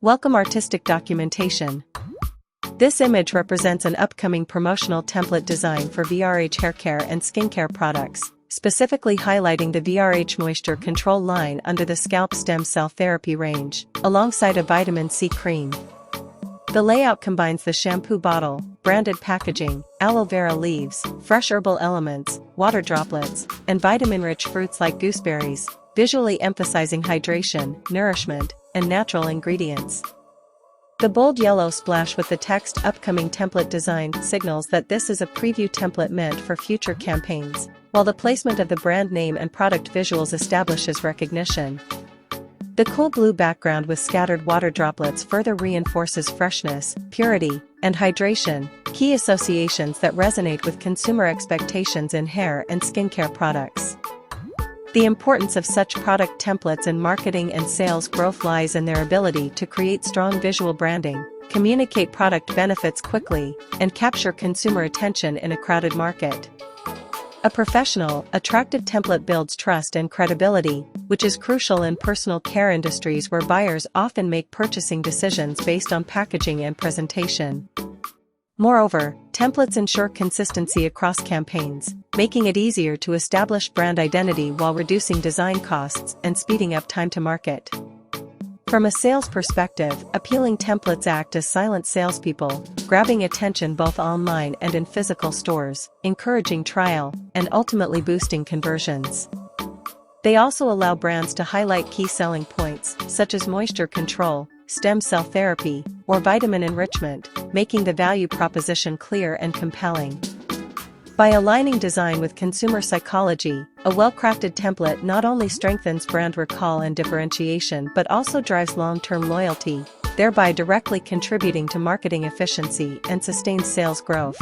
Welcome artistic documentation. This image represents an upcoming promotional template design for VRH haircare and skincare products, specifically highlighting the VRH moisture control line under the scalp stem cell therapy range, alongside a vitamin C cream. The layout combines the shampoo bottle, branded packaging, aloe vera leaves, fresh herbal elements, water droplets, and vitamin-rich fruits like gooseberries, visually emphasizing hydration, nourishment, and natural ingredients. The bold yellow splash with the text "Upcoming Template Design" signals that this is a preview template meant for future campaigns, while the placement of the brand name and product visuals establishes recognition. The cool blue background with scattered water droplets further reinforces freshness, purity, and hydration, key associations that resonate with consumer expectations in hair and skincare products. The importance of such product templates in marketing and sales growth lies in their ability to create strong visual branding, communicate product benefits quickly, and capture consumer attention in a crowded market. A professional, attractive template builds trust and credibility, which is crucial in personal care industries where buyers often make purchasing decisions based on packaging and presentation. Moreover, templates ensure consistency across campaigns, making it easier to establish brand identity while reducing design costs and speeding up time to market. From a sales perspective, appealing templates act as silent salespeople, grabbing attention both online and in physical stores, encouraging trial, and ultimately boosting conversions. They also allow brands to highlight key selling points, such as moisture control, stem cell therapy, or vitamin enrichment, making the value proposition clear and compelling. By aligning design with consumer psychology, a well-crafted template not only strengthens brand recall and differentiation but also drives long-term loyalty, thereby directly contributing to marketing efficiency and sustained sales growth.